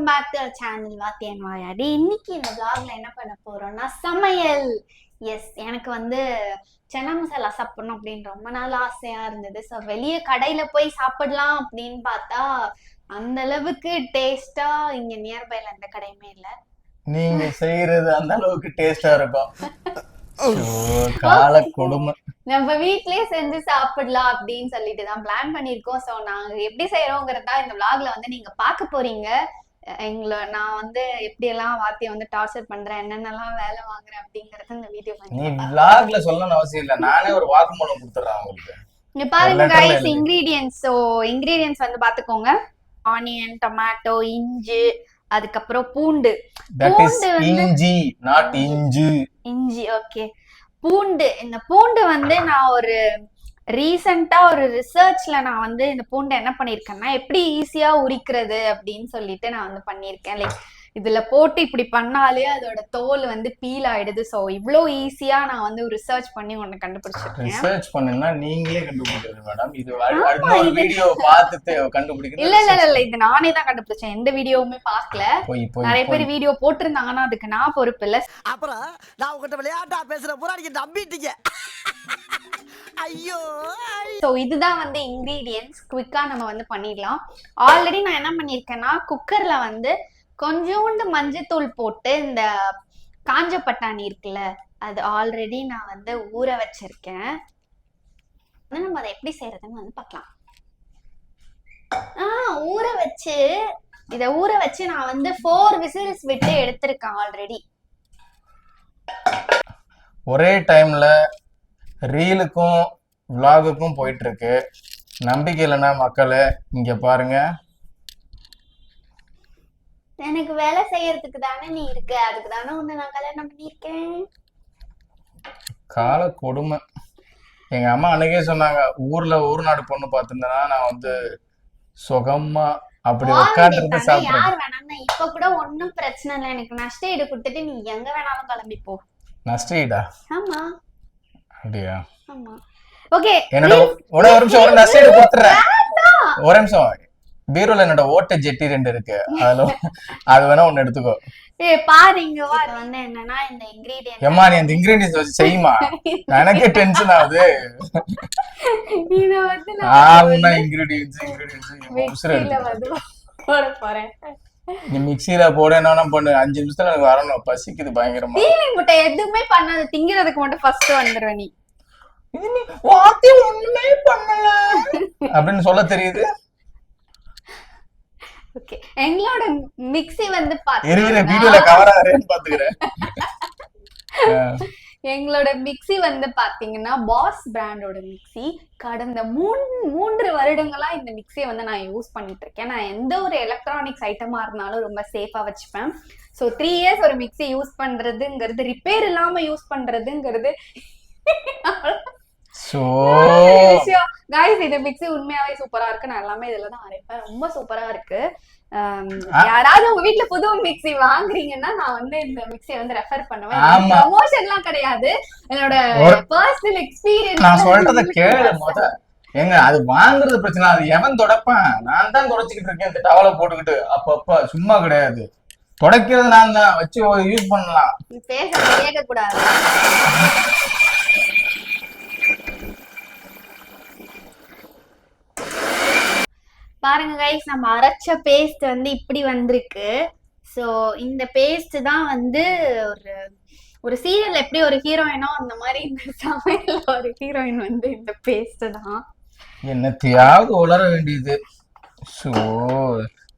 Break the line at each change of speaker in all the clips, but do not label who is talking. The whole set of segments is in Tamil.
பேக் டு சேனல் வாத்தியன் வாயாடி. இன்னைக்கு இந்த vlogல என்ன பண்ண போறோம்னா சமையல். எஸ், எனக்கு வந்து சன்னா மசாலா சாப்பிடணும் அப்படின்னு ரொம்ப நாள் ஆசையா இருந்தது. ஸோ வெளியே கடையில போய் சாப்பிடலாம் அப்படின்னு பார்த்தா அந்த அளவுக்கு டேஸ்டா இங்க நியர்பைல எந்த கடையுமே இல்லை.
நீங்க செய்யறது அந்த அளவுக்கு டேஸ்டா இருக்கும். கால கொடுமை.
நம்ம வீட்லயே செஞ்சு சாப்பிடலாம் அப்படின்னு சொல்லிட்டு தான் பிளான் பண்ணிருக்கோம். ஸோ நாங்க எப்படி செய்யறோங்கிறதா இந்த vlogல வந்து நீங்க பார்க்க போறீங்க. நான் வந்து எப்படி எல்லாம் வாத்தியை வந்து டார்ச்சர் பண்றேன், என்னென்னலாம் வேலை வாங்குறேன் அப்படிங்கறது இந்த வீடியோ
நீ vlogல சொல்லணும்னு அவசியம் இல்ல, நானே ஒரு வாக்குமூலம் கொடுத்துறேன் உங்களுக்கு.
இங்க பாருங்க கைஸ், இன்கிரீடியன்ட்ஸ். ஸோ இன்கிரீடியன்ட்ஸ் வந்து பாத்துக்கோங்க. ஆனியன், டொமேட்டோ, இஞ்சி, அதுக்கப்புறம் பூண்டு.
இஞ்சி நாட் இஞ்சி.
இஞ்சி ஓகே. பூண்டு, இந்த பூண்டு வந்து நான் ஒரு ரீசெண்டா ஒரு ரிசர்ச்ல நான் வந்து இந்த பூண்டை என்ன பண்ணிருக்கேன்னா எப்படி ஈஸியா உரிக்கிறது அப்படின்னு சொல்லிட்டு நான் வந்து பண்ணிருக்கேன். லைக் இதுல போட்டு இப்படி பண்ணாலே அதோட தோல் வந்து பீல் ஆயிடுது. சோ இவ்ளோ ஈஸியா நான் வந்து ரிசர்ச் பண்ணி ஒன்னு கண்டுபிடிச்சிருக்கேன்.
ரிசர்ச் பண்ணா நீங்களே கண்டுபிடிக்கிறது மேடம். இது அடுத்த வீடியோ பார்த்துட்டு கண்டுபிடிக்கிறது.
இல்ல இல்ல இல்ல, இது நானே தான் கண்டுபிடிச்சேன். எந்த வீடியோவுமே பார்க்கல. நிறைய பேர் வீடியோ போட்டிருந்தாங்கன்னா அதுக்கு நான் பொறுப்பு இல்ல.
அப்புறம் நான் உங்ககிட்ட விளையாட்டா பேசுற பூரா நீங்க நம்பிட்டீங்க. ஐயோ.
சோ இதுதான் வந்து இன்கிரீடியன்ட்ஸ். குவிக்கா நம்ம வந்து பண்ணிடலாம். ஆல்ரெடி நான் என்ன பண்ணிருக்கேன்னா குக்கர்ல வந்து கொஞ்சோண்டு மஞ்சத்தூள் போட்டு இந்த காஞ்ச பட்டாணி இருக்குல்ல அது ஆல்ரெடி நான் வந்து ஊற வச்சிருக்கேன். நம்ம அதை எப்படி செய்யறதுன்னு வந்து பார்க்கலாம். ஊற வச்சு நான் வந்து 4 விசில்ஸ் விட்டு எடுத்திருக்கேன் ஆல்ரெடி.
ஒரே டைம்ல ரீலுக்கும் vlogக்கும் போயிட்டு இருக்கு. நம்பிக்கை இல்லைன்னா மக்களே இங்க பாருங்க.
எனக்கு வேலை செய்யறதுக்கு தானே நீ இருக்க, அதுக்கு தானே உன்னை நான் கல்யாணம் பண்ணிருக்கேன்.
கால கொடுமை. எங்க அம்மா அன்னைக்கே சொன்னாங்க, ஊர்ல ஊர் நாடு பொண்ணு பார்த்திருந்தேன்னா நான் வந்து சுகமா அப்படி உட்காந்துருந்து சாப்பிடுறேன்.
யார் வேணாம்னா இப்ப கூட ஒன்னும் பிரச்சனை இல்லை, எனக்கு நஷ்ட ஈடு கொடுத்துட்டு நீ எங்க வேணாலும் கிளம்பி போ.
நஷ்ட ஈடா?
ஆமா.
அப்படியா?
ஆமா. ஓகே,
என்னோட ஒரு நிமிஷம் ஒரு நஷ்ட ஈடு கொடுத்துறேன். ஒரு நிமிஷம். பீரோல என்னோட ஓட்ட ஜெட்டி 2 இருக்கு, அதுல அது வேணா ஒன்னு எடுத்துக்கோ.
பாருங்க வந்து என்னன்னா இந்த இன்கிரீடியன்ட்.
ஏமா நீ அந்த இன்கிரீடியன்ட்ஸ் வச்சு செய்யுமா, எனக்கே டென்ஷன் ஆகுது.
இத வந்து
நான் இன்கிரீடியன்ட்ஸ்
போட போறேன்.
நீ மிக்ஸில போட என்ன பண்ணு, 5 நிமிஷத்துல எனக்கு வரணும், பசிக்குது பயங்கரமா.
ஃபீலிங் முட்டை எதுவுமே பண்ணாத, திங்கிறதுக்கு மட்டும் ஃபர்ஸ்ட் வந்துருவ நீ.
இது நீ வாத்தி ஒண்ணுமே பண்ணல அப்படின்னு சொல்ல தெரியுது.
ஓகே, எங்களோட மிக்ஸி வந்து
வீடியோல கவர் ஆறேன்னு பாத்துக்கிறேன்.
எங்களோட மிக்ஸி வந்து பாத்தீங்கன்னா பாஸ் பிராண்டோட மிக்ஸி. கடந்த 3 வருடங்களா இந்த மிக்ஸியை வந்து நான் யூஸ் பண்ணிட்டு இருக்கேன். நான் எந்த ஒரு எலக்ட்ரானிக்ஸ் ஐட்டமா இருந்தாலும் ரொம்ப சேஃபா வச்சுப்பேன். ஸோ 3 இயர்ஸ் ஒரு மிக்ஸி யூஸ் பண்றதுங்கிறது, ரிப்பேர் இல்லாம யூஸ் பண்றதுங்கிறது விஷயம். காய்ஸ், இந்த மிக்ஸி உண்மையாவே சூப்பரா இருக்கு. நான் எல்லாமே இதுலதான் அரைப்பேன். ரொம்ப சூப்பரா இருக்கு. யாராவது உங்க வீட்டுல புது மிக்ஸி வாங்குறீங்கன்னா நான் வந்து இந்த மிக்ஸியை வந்து ரெஃபர் பண்ணுவேன். ப்ரமோஷன் எல்லாம் கிடையாது, என்னோட பர்சனல் எக்ஸ்பீரியன்ஸ்.
நான் சொல்றத கேளு முத. ஏங்க அது வாங்குறது பிரச்சனை, அது எவன் தொடப்பான்? நான் தான் தொடச்சிக்கிட்டு இருக்கேன் இந்த டவலை போட்டுக்கிட்டு. அப்பப்ப சும்மா கிடையாது, தொடக்கிறது நான் தான், வச்சு யூஸ் பண்ணலாம்.
பேச கேட்க கூடாது. பாருங்க கைஸ், நம்ம அரைச்ச பேஸ்ட் வந்து இப்படி வந்திருக்கு. ஸோ இந்த பேஸ்ட் தான் வந்து ஒரு சீரியல் எப்படி ஒரு ஹீரோயினோ அந்த மாதிரி இந்த சமையல் ஒரு ஹீரோயின் வந்து இந்த பேஸ்ட் தான்.
என்னத்தையாவது உளர வேண்டியது. ஸோ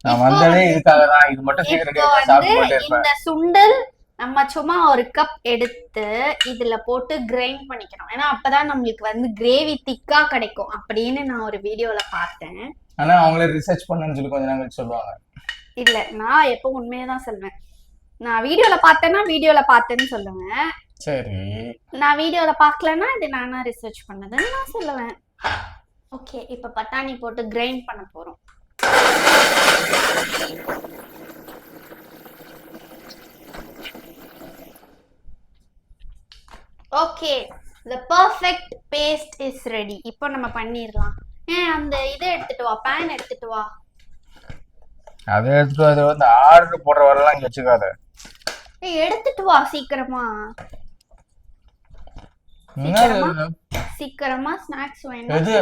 நான் வந்ததே இதுக்காக தான். இது மட்டும்
இந்த சுண்டல் நம்ம சும்மா ஒரு கப் எடுத்து இதுல போட்டு கிரைண்ட் பண்ணிக்கணும். ஏன்னா அப்பதான் நம்மளுக்கு வந்து கிரேவி திக்கா கிடைக்கும் அப்படின்னு நான் ஒரு வீடியோல பார்த்தேன்.
ஆனா அவங்களே ரிசர்ச் பண்ணனும்னு சொல்லி கொஞ்ச நாள் சொல்லுவாங்க.
இல்ல, நான் எப்போ உண்மையதான் சொல்வேன். நான் வீடியோல பார்த்தேன்னா வீடியோல பார்த்தேன்னு சொல்லுவேன்.
சரி,
நான் வீடியோல பார்க்கலன்னா இது நானா ரிசர்ச் பண்ணதுன்னு நான் சொல்லுவேன். ஓகே, இப்ப பட்டாணி போட்டு கிரைண்ட் பண்ண போறோம். Okay, the perfect paste is ready. இப்போ நம்ம பண்ணிரலாம். அந்த இதை எடுத்துட்டு வா, பேன் எடுத்துட்டு வா.
அதை எடுத்துட்டு அது வந்து ஆர்டர் போடுற வரலாம் இங்க வச்சுக்காத.
ஏய், எடுத்துட்டு வா சீக்கிரமா.
என்ன
சீக்கிரமா ஸ்நாக்ஸ் வேணும்.
எது?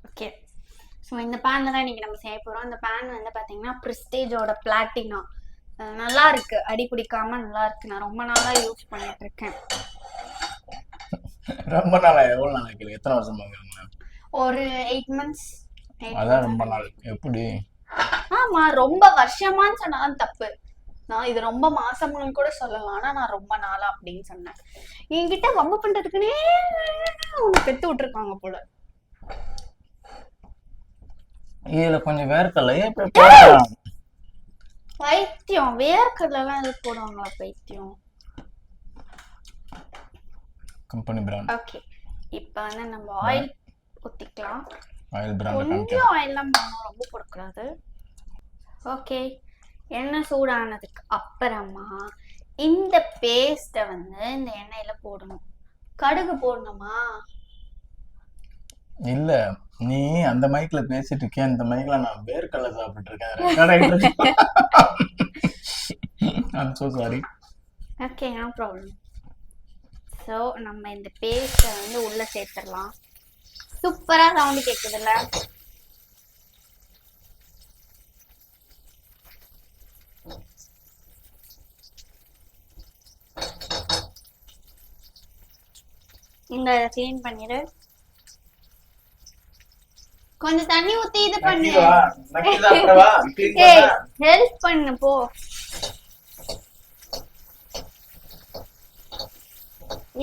ஓகே, ஸோ இந்த பேன்ல தான் இன்னைக்கு நம்ம செய்ய போறோம். இந்த பேன் வந்து பாத்தீங்கன்னா பிரிஸ்டேஜோட பிளாட்டினா. நல்லா இருக்கு, அடி பிடிக்காம நல்லா இருக்கு. நான் ரொம்ப நாளா யூஸ் பண்ணிட்டு இருக்கேன்.
ரொம்ப நாளா? எவ்வளவு நாள் ஆகுது? எத்தனை வருஷம் ஆகுதுங்க?
ஒரு 8 months.
அதான் ரொம்ப நாள். எப்படி?
ஆமா, ரொம்ப வருஷமான்னு சொன்னாதான் தப்பு. நான் இது ரொம்ப மாசம்னு கூட சொல்லலாம், ஆனா நான் ரொம்ப நாளா அப்படின்னு சொன்னேன். என்கிட்ட வம்பு பண்றதுக்குன்னே உன்னை பெத்து விட்டுருக்காங்க போல.
இதுல கொஞ்சம் வேர்க்கலையே போடலாம்.
பைத்தியம், வேர்க்கடலை எல்லாம் எது போடுவாங்களா பைத்தியம்?
Company brand.
ஓகே, இப்போ வந்து நம்ம ஆயில் ஊத்திக்கலாம்.
Oil brand.
கொஞ்சம் ஆயில்லாம் போடணும், ரொம்ப போடக்கூடாது. ஓகே, எண்ணெய் சூடானதுக்கு அப்புறமா இந்த பேஸ்ட்டை வந்து இந்த எண்ணெயில போடணும். கடுகு போடணுமா?
இல்ல, நீ அந்த மைக்ல பேசிட்டு இருக்கேன், இந்த மைக்ல நான் வேர்க்கடலை சாப்பிட்டு இருக்கேன். ரெக்கார்ட் ஆயிட்டு இருக்கு. I'm so sorry.
Okay, no problem. So நம்ம இந்த பேஸ்ட்டை வந்து உள்ள சேர்த்துடலாம். சூப்பரா சவுண்ட் கேட்குதுல்ல? இங்க க்ளீன் பண்ணிடு. கொஞ்சம் தண்ணி ஊத்தி இது பண்ணு. ஏய், ஹெல்ப் பண்ணு போ.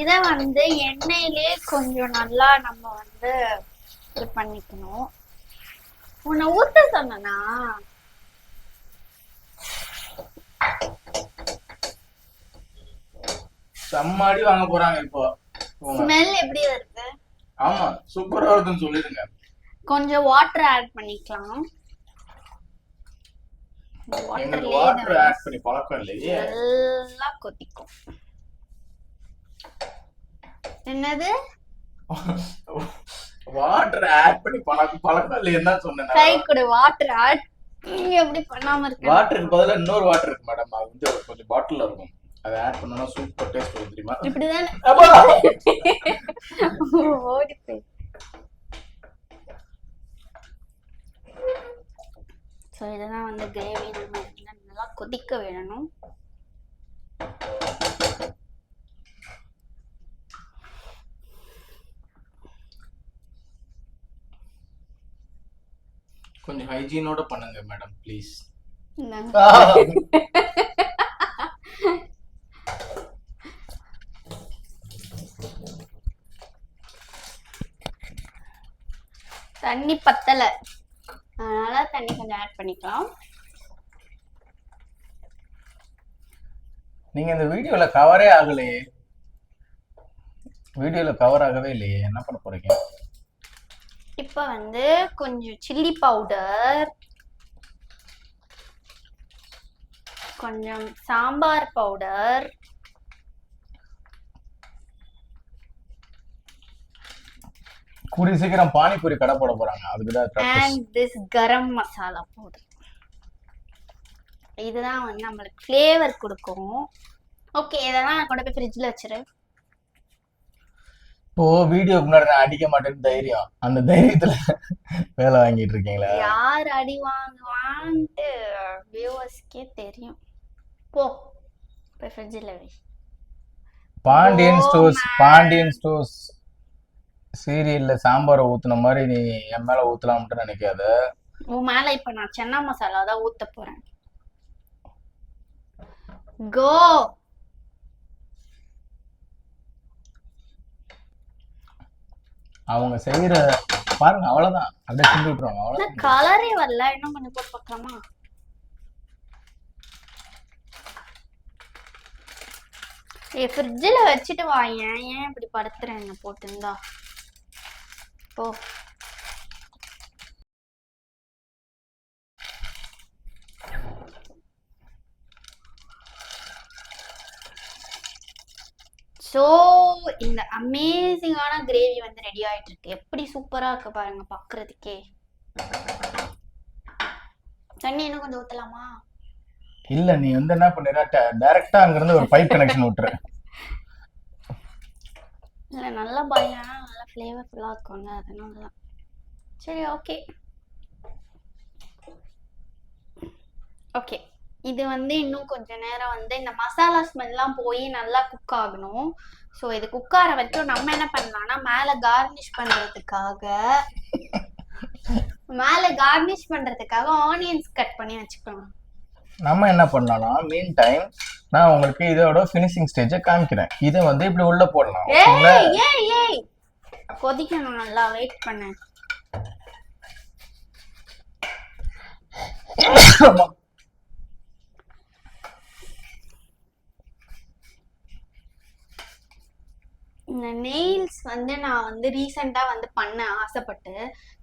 இத வந்து எண்ணெயிலே கொஞ்சம் நல்லா நம்ம வந்து இது பண்ணிக்கணும். உன்னை ஊத்த சொன்னா
சம்மாடி வாங்க போறாங்க இப்போ.
ஸ்மெல் எப்படி வருது?
ஆமா, சூப்பரா வருதுன்னு சொல்லிடுங்க.
கொஞ்சம் வாட்டர் ஆட் பண்ணிக்கலாம்.
வாட்டர் ஆட் பண்ணி பழக்கம் இல்லையே.
நல்லா கொதிக்கும். என்னது?
வாட்டர் ஆட் பண்ணி பழக்கம் இல்லையா சொன்னேன்.
கை கொடு, வாட்டர் ஆட். நீங்க எப்படி பண்ணாம இருக்க?
வாட்டருக்கு பதிலா இன்னொரு வாட்டர் இருக்கு மேடம், அது வந்து கொஞ்சம் பாட்டில்ல இருக்கும். அதை ஆட் பண்ணா சூப்பர் டேஸ்ட் வரும் தெரியுமா?
இப்படிதானே ஓடி போய். ஸோ இதெல்லாம் வந்து கிரேவி நம்ம நல்லா கொதிக்க வேணும்.
கொஞ்சம் ஹைஜீனோட பண்ணுங்க மேடம் ப்ளீஸ்.
தண்ணி பத்தல, அதனால தண்ணி கொஞ்சம் ஆட் பண்ணிக்கலாம்.
நீங்க இந்த வீடியோல கவரே ஆகலையே. வீடியோல கவர் ஆகவே இல்லையே, என்ன பண்ண போறீங்க?
இப்போ வந்து கொஞ்சம் சில்லி பவுடர், கொஞ்சம் சாம்பார் பவுடர்,
கூடிய சீக்கிரம் பானிபூரி கடை போட போறாங்க, அதுக்குதான்
and this garam masala powder. இதுதான் வந்து நம்மளுக்கு ஃப்ளேவர் கொடுக்கும். ஓகே, இதெல்லாம் நான் கொண்டு போய் ஃப்ரிட்ஜில் வச்சிரு.
இப்போ வீடியோக்கு முன்னாடி நான் அடிக்க மாட்டேன்னு தைரியம், அந்த தைரியத்துல வேலை வாங்கிட்டு இருக்கீங்களா?
யார் அடி வாங்குவான்ட்டு வியூவர்ஸ்க்கே தெரியும். போ போய் ஃப்ரிட்ஜில் வை.
பாண்டியன் ஸ்டோர்ஸ் சீரியல்ல சாம்பாரை ஊத்துன மாதிரி நீ என் மேல ஊத்தலாம்னு நினைக்காத.
உன் மேல இப்ப நான் சென்னா மசாலா தான் ஊத்த போறேன். கோ.
அவங்க செய்யற பாருங்க, அவ்வளவுதான். அப்படியே செஞ்சு விட்டுருவாங்க, அவ்வளவுதான்.
கலரே வரல, இன்னும் கொஞ்சம் போட்டு பார்க்கலாமா? ஃப்ரிட்ஜில் வச்சுட்டு வா. ஏன் இப்படி படுத்துறேன் என்ன போட்டுருந்தா? போ. ஸோ இந்த அமேசிங்கான கிரேவி வந்து ரெடி ஆயிட்டு இருக்கு. எப்படி சூப்பரா இருக்கு பாருங்க பார்க்கறதுக்கே. தண்ணி இன்னும் கொஞ்சம் ஊத்தலாமா?
இல்ல நீ வந்து என்ன பண்ணிடுற, டைரக்டா அங்க இருந்து ஒரு பைப் கனெக்ஷன் விட்டுரு.
இல்ல நல்லா பாயில் ஆனா நல்லா ஃப்ளேவர்ஃபுல்லா இருக்கும்ல, அதனால தான். சரி ஓகே ஓகே. இது வந்து இன்னும் கொஞ்ச நேரம் வந்து இந்த மசாலா ஸ்மெல்லாம் போய் நல்லா குக் ஆகணும். ஸோ இது குக் ஆகிற வரைக்கும் நம்ம என்ன பண்ணலாம்னா மேலே கார்னிஷ் பண்றதுக்காக ஆனியன்ஸ் கட் பண்ணி வச்சுக்கலாம்.
நம்ம என்ன பண்ணலாம்னா மீன் டைம் நான் உங்களுக்கு இதோட ஃபினிஷிங் ஸ்டேஜை காமிக்கிறேன். இதை வந்து இப்படி உள்ள போடலாம்.
ஏய் கொதிக்கணும், நல்லா வெயிட் பண்ணு. இந்த நெயில்ஸ் வந்து நான் வந்து ரீசெண்டா வந்து பண்ண ஆசைப்பட்டு,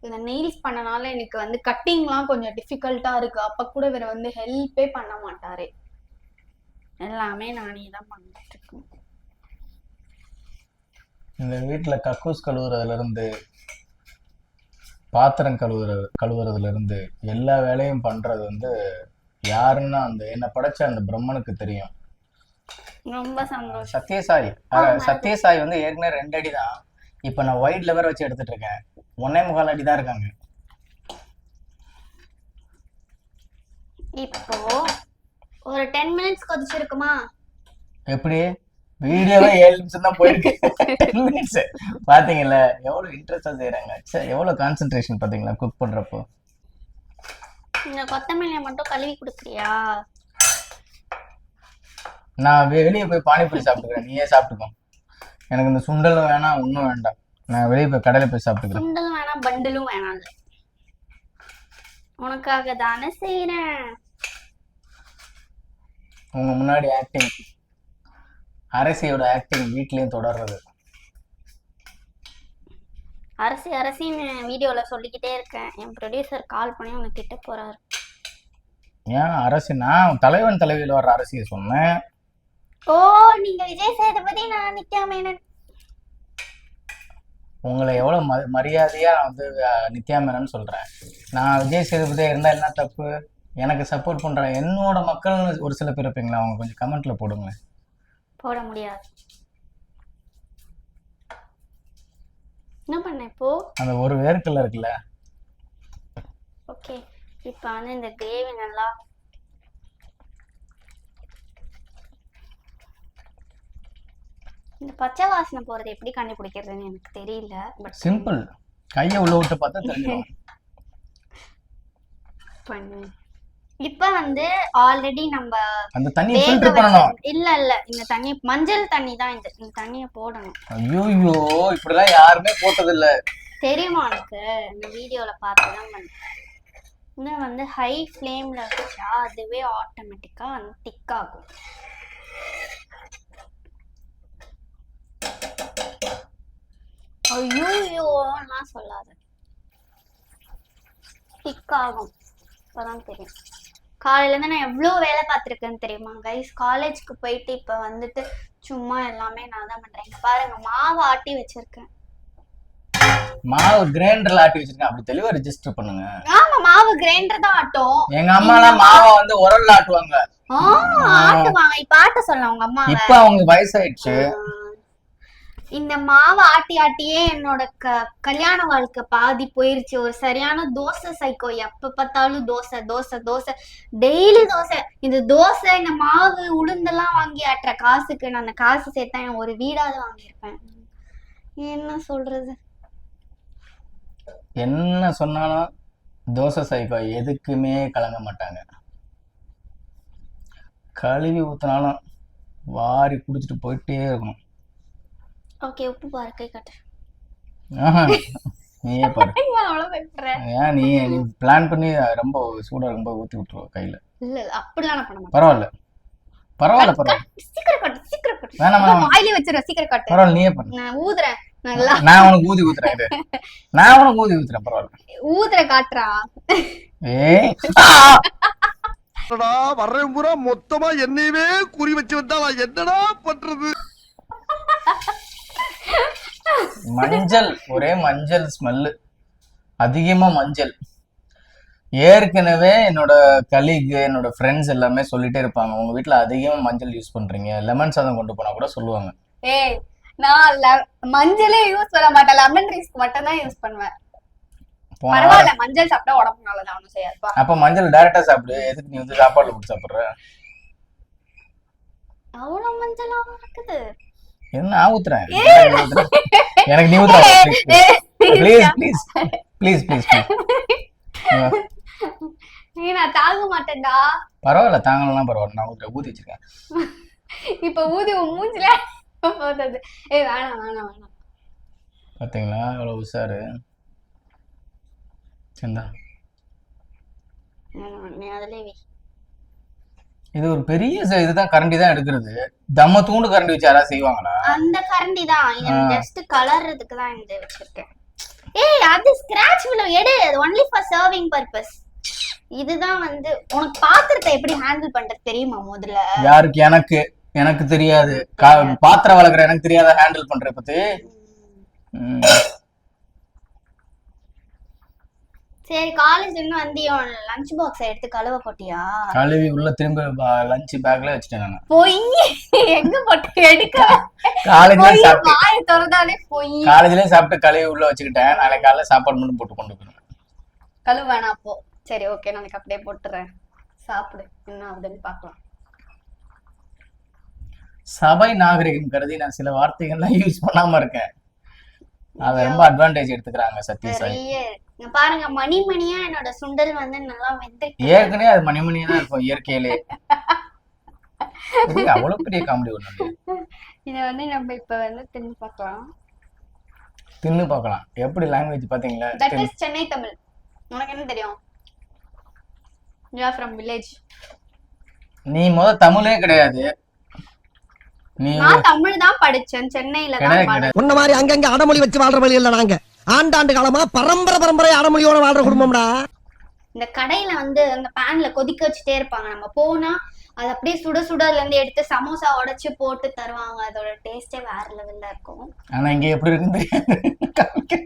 இந்த நெயில்ஸ் பண்ணனால எனக்கு வந்து கட்டிங்லாம் கொஞ்சம் டிஃபிகல்ட்டா இருக்கு. அப்ப கூட இவர் வந்து ஹெல்ப்பே பண்ண மாட்டாரு, எல்லாமே நானே தான் பண்ணிட்டு இருக்கேன்.
இந்த வீட்டுல கக்கூஸ் கழுவுறதுல இருந்து பாத்திரம் கழுவுறதுல இருந்து எல்லா வேலையும் பண்றது வந்து யாருன்னா அந்த என்ன படைச்ச அந்த பிரம்மனுக்கு தெரியும்.
ரொம்ப சந்தோஷம்.
சத்யசாய் வந்து ஏற்கனவே 2 அடி தான். இப்ப நான் ஒயிட் லெவர் வச்சு எடுத்துட்டு இருக்கேன். 1.25 அடி தான் இருக்காங்க.
இப்போ ஒரு 10 மினிட்ஸ் கொதிச்சிருக்குமா?
எப்படி வீடியோவே 7 நிமிஷம் தான் போயிருக்கு. 10 மினிட்ஸ் பாத்தீங்கல்ல எவ்வளவு இன்ட்ரெஸ்டா செய்யறாங்க. சரி எவ்வளவு கான்சென்ட்ரேஷன் பாத்தீங்களா குக் பண்றப்போ.
இந்த கொத்தமல்லியை மட்டும் கழுவி கொடுக்குறியா?
நான் வெளியே போய் பானிபூரி சாப்பிட்டுக்கிறேன், நீயே சாப்பிட்டுக்கோ. எனக்கு இந்த சுண்டலும் வேணாம் ஒன்றும் வேண்டாம். நான் வெளியே போய் கடையில் போய் சாப்பிட்டுக்கிறேன்.
சுண்டலும் வேணாம் பண்டலும் வேணாம், உனக்காக தானே செய்யறேன்.
உங்க முன்னாடி ஆக்டிங், அரசியோட ஆக்டிங் வீட்லயும் தொடர்றது.
அரசின்னு வீடியோல சொல்லிக்கிட்டே இருக்கேன். என் ப்ரொடியூசர் கால் பண்ணி உன்னை திட்ட போறாரு.
ஏன் அரசி? நான் தலைவன் தலைவியில் வர்ற அரசியை சொன்னேன்.
ஓ நீங்க விஜய் சேதுபதி, நான் நித்யா மேனன்.
உங்களை எவ்வளவு மரியாதையா வந்து நித்யா மேனன் சொல்றேன். நான் விஜய் சேதுபதியா இருந்தா என்ன தப்பு? எனக்கு சப்போர்ட் பண்றேன் என்னோட மக்கள் ஒரு சில பேர் இருப்பீங்களா, அவங்க கொஞ்சம் கமெண்ட்ல போடுங்க.
போட முடியாது. என்ன பண்ண இப்போ?
அந்த ஒரு வேர்க்கல்ல இருக்குல்ல.
ஓகே இப்போ வந்து இந்த கிரேவி நல்லா இந்த பச்சை வாசனை போறது எப்படி கண்டுபிடிக்கிறதுன்னு எனக்கு தெரியல. பட்
சிம்பிள், கையை உள்ள விட்டு பார்த்தா தெரியும்.
பண்ணு. இப்ப வந்து ஆல்ரெடி நம்ம
அந்த தண்ணியை ஃபில்டர் பண்ணனும்.
இல்ல இந்த தண்ணி மஞ்சள் தண்ணி தான், இந்த தண்ணியை போடணும்.
ஐயோ இப்படிலாம் யாருமே போட்டது இல்ல
தெரியுமா எனக்கு? இந்த வீடியோல பார்த்து தான் பண்ணேன். இன்னும் வந்து ஹை ஃப்ளேம்ல வச்சா அதுவே ஆட்டோமேட்டிக்கா வந்து திக் ஆகும். ஐயோ நான் சொல்லாத, திக் ஆகும். இப்பதான் தெரியும். காலையில இருந்து நான் எவ்வளவு வேலை பார்த்திருக்கேன்னு தெரியுமா கைஸ்? காலேஜ்க்கு போயிட்டு இப்ப வந்துட்டு சும்மா எல்லாமே நான் தான் பண்றேன். பாருங்க மாவு ஆட்டி வச்சிருக்கேன்.
மாவு கிரைண்டர்ல ஆட்டி வச்சிருக்கேன். அப்படி தெளிவா ரெஜிஸ்டர் பண்ணுங்க.
ஆமா மாவு கிரைண்டர் தான் ஆட்டும்.
எங்க அம்மா எல்லாம் மாவை வந்து உரல்ல ஆட்டுவாங்க.
ஆட்டுவாங்க. இப்ப ஆட்ட சொல்லலாம் உங்க அம்மா.
இப்ப அவங்க வயசாயிடுச்சு.
இந்த மாவை ஆட்டி ஆட்டியே என்னோட கல்யாண வாழ்க்கை பாதி போயிருச்சு. ஒரு சரியான தோசை சைக்கோ. எப்ப பார்த்தாலும் தோசை தோசை தோசை, டெய்லி தோசை. இந்த தோசை இந்த மாவு உளுந்தெல்லாம் வாங்கி ஆட்டுற காசுக்கு நான் அந்த காசு சேர்த்தா ஒரு வீடாவது வாங்கியிருப்பேன். என்ன சொல்றது?
என்ன சொன்னாலும் தோசை சைக்கோ எதுக்குமே கலங்க மாட்டாங்க. கழுவி ஊத்தினாலும் வாரி குடிச்சிட்டு போயிட்டே இருக்கணும்.
ஓகே உப்பு பாரு, கை காட்டு.
நீயே பாரு. ஏன் நீ பிளான் பண்ணி ரொம்ப சூடா இருக்கும்போது ஊத்தி விட்டுருவ கையில.
இல்ல அப்படிலாம் பண்ண மாட்டேன்.
பரவாயில்ல பரவாயில்ல.
சீக்கிரம் காட்டு, சீக்கிரம் காட்டு.
வேணாம்
வாயிலே வச்சிர, சீக்கிரம் காட்டு.
பரவாயில்ல நீயே பண்ணு.
நான் ஊதுறேன். நல்லா
நான் உனக்கு ஊதி ஊத்துறேன். நான் உனக்கு ஊதி ஊத்துறேன். பரவாயில்ல
ஊதுற காட்டுறா.
வர்றேன் பூரா மொத்தமா என்னையவே குறி வச்சு வந்தா என்னடா பண்றது?
மஞ்சள், ஒரே மஞ்சள் ஸ்மெல்லு, அதிகமா மஞ்சள். ஏற்கனவே என்னோட கலீக் என்னோட ஃப்ரெண்ட்ஸ் எல்லாமே சொல்லிட்டே இருப்பாங்க, உங்க வீட்ல அதிகம் மஞ்சள் யூஸ் பண்றீங்க, லெமன் சாதம் கொண்டு போனா கூட சொல்லுவாங்க.
ஏய் நான் மஞ்சளே யூஸ் பண்ண மாட்டேன், லெமன் ரைஸ்க்கு மட்டும் தான் யூஸ் பண்ணுவேன்.
போன
பரவாயில்ல, மஞ்சள் சாப்பிட்டா உடம்புக்கு நல்லது, ஒண்ணும் செய்யாதுப்பா.
அப்ப மஞ்சள் டைரக்டா சாப்பிடு, எதுக்கு நீ வந்து சாப்பாடுல போட்டு சாப்பிடுற?
அவ்வளவு மஞ்சளா இருக்குது?
என்ன ஊத்துறேன் எனக்கு நீ ஊத்துற, please please please please please.
நீ நான் தாங்க மாட்டேன்டா.
பரவாயில்ல, தாங்கலாம் பரவாயில்ல, நான் ஊத்தி வச்சிருக்கேன்.
இப்ப ஊதி உன் மூஞ்சில போடுறது. ஏய் வேணாம் வேணாம் வேணாம்.
பாத்தீங்களா எவ்வளவு உஷாரு. சந்தா
நீ அதுலயே வை.
இது ஒரு பெரிய இதுதான், கரண்டி தான் எடுக்கிறது. தம்ம தூண்டு கரண்டி வச்சு யாராவது செய்வாங்களா?
அந்த கரண்டி தான், இது ஜஸ்ட் கலர்றதுக்கு தான் இந்த வச்சிருக்கேன். ஏய் அது ஸ்கிராட்ச் விலோ எடு, ஒன்லி ஃபார் சர்விங் பர்பஸ். இதுதான் வந்து உனக்கு பாத்திரத்தை எப்படி ஹேண்டில் பண்றது தெரியுமா முதல்ல?
யாருக்கு? எனக்கு தெரியாது. பாத்திரம் வளர்க்குற எனக்கு தெரியாத ஹேண்டில் பண்ற பத்தி.
சரி காலேஜ்ல இருந்து வந்து லஞ்ச் பாக்ஸ் எடுத்து கழுவ போட்டியா?
கழுவி உள்ள திரும்ப லஞ்ச் பேக்ல வச்சிட்டேன் நான்.
பொய். எங்க போட்டு எடுக்க?
காலேஜ்ல சாப்பிட்டு
வாய் திறந்தாலே பொய்.
காலேஜ்ல சாப்பிட்டு கழுவி உள்ள வச்சுக்கிட்டேன். நாளைக்கு காலையில சாப்பாடு மட்டும் போட்டு கொண்டு போறேன்.
கழுவு வேணாம் அப்போ. சரி ஓகே, நாளைக்கு அப்படியே போட்டுறேன். சாப்பிடு, என்ன ஆகுதுன்னு பார்க்கலாம்.
சபை நாகரிகம் கருதி நான் சில வார்த்தைகள்லாம் யூஸ் பண்ணாம இருக்கேன். அத ரொம்ப அட்வான்டேஜ் எடுத்துக்கிறாங்க சத்யசாய்.
இங்க பாருங்க, மணிமணியா என்னோட சுண்டல் வந்து நல்லா வெந்துட்டு.
ஏற்கனவே அது மணிமணியா தான் இருக்கும் இயற்கையிலே. அவ்வளவு பெரிய காமெடி ஒண்ணு.
இத வந்து நம்ம இப்ப வந்து தின்னு பார்க்கலாம்.
தின்னு பார்க்கலாம். எப்படி லாங்குவேஜ் பாத்தீங்களா?
That is Chennai Tamil. உனக்கு என்ன தெரியும்? You are from village.
நீ தமிழே கிடையாது.
நான் தமிழ் தான் படிச்சேன், சென்னையில தான் படிச்சேன்.
உன்ன மாதிரி அங்கங்க அடமொழி வச்சு வாழ்ற வழி இல்ல. நாங்க ஆண்டாண்டு காலமா பரம்பரை அடமொழியோட வாழ்ற குடும்பம்டா.
இந்த கடையில வந்து அந்த பேன்ல கொதிக்க வச்சுட்டே இருப்பாங்க. நம்ம போனா அது அப்படியே சுட சுடல இருந்து எடுத்து சமோசா உடைச்சு போட்டு தருவாங்க. அதோட டேஸ்டே வேற லெவல்ல இருக்கும்.
ஆனா இங்க எப்படி இருக்கு?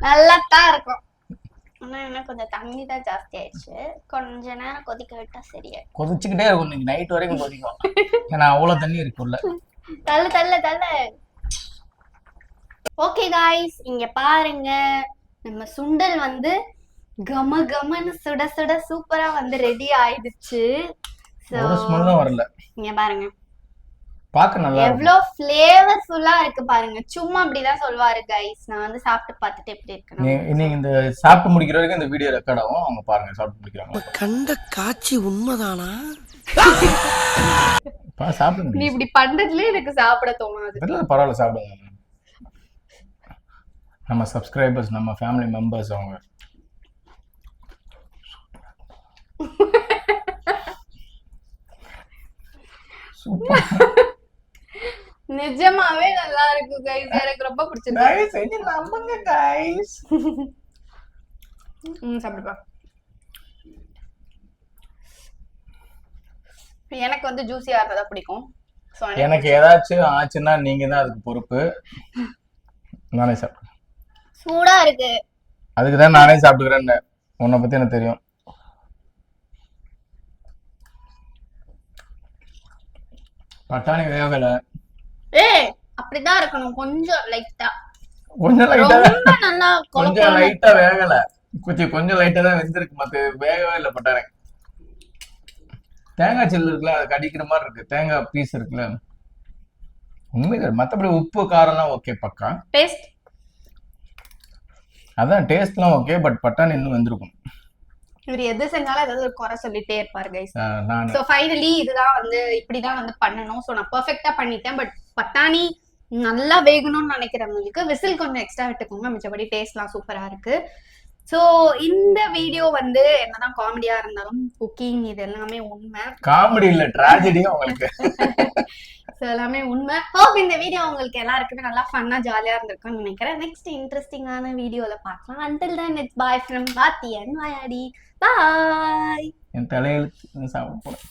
நல்லா தான் இருக்கும். ஆனா என்ன கொஞ்சம் தண்ணி தான் ஜாஸ்தி ஆயிடுச்சு. கொஞ்ச நேரம் கொதிக்க விட்டா சரியா.
கொதிச்சுக்கிட்டே இருக்கும், இன்னைக்கு நைட் வரைக்கும் கொதிக்கும். ஏன்னா அவ்வளவு தண்ணி இருக்குல்ல.
தள்ள தள்ள தள்ள. ஓகே காய்ஸ், இங்க பாருங்க, நம்ம சுண்டல் வந்து கம கமன்னு சுட சுட சூப்பரா வந்து ரெடி ஆயிடுச்சு.
ஒரு ஸ்மெல்லும் வரல.
இங்க பாருங்க,
பாக்க நல்லா
எவ்வளவு ஃப்ளேவர்ஃபுல்லா இருக்கு பாருங்க. சும்மா அப்படிதான் சொல்வாரு கைஸ். நான் வந்து சாப்பிட்டு பார்த்துட்டு எப்படி இருக்கு.
நீங்க இந்த சாப்பிட்டு முடிக்கிற வரைக்கும் இந்த வீடியோ ரெக்கார்ட் ஆகும். அவங்க பாருங்க சாப்பிட்டு முடிக்கிறாங்க.
கண்ட காட்சி உண்மைதானா?
சாப்பிடுங்க.
நீ இப்படி பண்றதுல எனக்கு சாப்பிட தோணாது.
பரவாயில்ல, சாப்பிடுங்க. நம்ம சப்ஸ்கிரைபர்ஸ், நம்ம ஃபேமிலி மெம்பர்ஸ் அவங்க. சூப்பர்.
நிஜமாவே நல்லா இருக்கு கைஸ், எனக்கு ரொம்ப பிடிச்சிருக்கு.
கைஸ் என்ன நம்புங்க கைஸ்.
சாப்பிடுப்பா. எனக்கு வந்து ஜூஸியா இருந்தா பிடிக்கும்.
எனக்கு ஏதாச்சும் ஆச்சுன்னா நீங்க தான் அதுக்கு பொறுப்பு. நானே சாப்பிடுறேன்.
சூடா இருக்கு,
அதுக்கு தான் நானே சாப்பிட்டுக்கிறேன். உன்னை பத்தி எனக்கு தெரியும். பட்டாணி வேகல.
ஏய் அப்படிதான் இருக்கணும், கொஞ்சம் லைட்டா.
கொஞ்சம் லைட்டா,
ரொம்ப நல்லா
கொஞ்சம் லைட்டா வேகல. கொஞ்சம் லைட்டா தான் வெந்திருக்கு, மத்த வேகவே இல்ல பட்டாணி. தேங்காய் சில்லு இருக்குல்ல, அது கடிக்கிற மாதிரி இருக்கு. தேங்காய் பீஸ் இருக்குல்ல, உண்மையில. மத்தபடி உப்பு காரம்லாம் ஓகே, பக்கா.
டேஸ்ட்
அதான் டேஸ்ட்லாம் ஓகே, பட் பட்டாணி இன்னும் வெந்திருக்கும்.
இவர் எது செஞ்சாலும் ஏதாவது ஒரு குறை சொல்லிட்டே இருப்பாரு கைஸ்.
நான்
சோ ஃபைனலி இதுதான் வந்து இப்படிதான் வந்து பண்ணணும். சோ நான் பெர்ஃபெக்ட்டா பண்ணிட்டேன். பட் பட்டாணி நல்லா வேகணும்னு நினைக்கிறவங்களுக்கு விசில் கொஞ்சம் எக்ஸ்ட்ரா விட்டுக்கோங்க. மிச்சபடி டேஸ்ட்லாம் சூப்பரா இருக்கு. சோ இந்த வீடியோ வந்து என்னதான் காமெடியா இருந்தாலும் குக்கிங் இது எல்லாமே உண்மை.
காமெடி இல்ல, ட்ராஜடி உங்களுக்கு.
சோ எல்லாமே உண்மை. ஹோப் இந்த வீடியோ உங்களுக்கு எல்லாருக்குமே நல்லா ஃபன்னா ஜாலியா இருந்திருக்கும்னு நினைக்கிறேன். நெக்ஸ்ட் இன்ட்ரெஸ்டிங்கான வீடியோல பார்க்கலாம். until then it's bye from Bati and Vayadi. Bye.
என் தலையெழுத்து சாப்பிட போறேன்.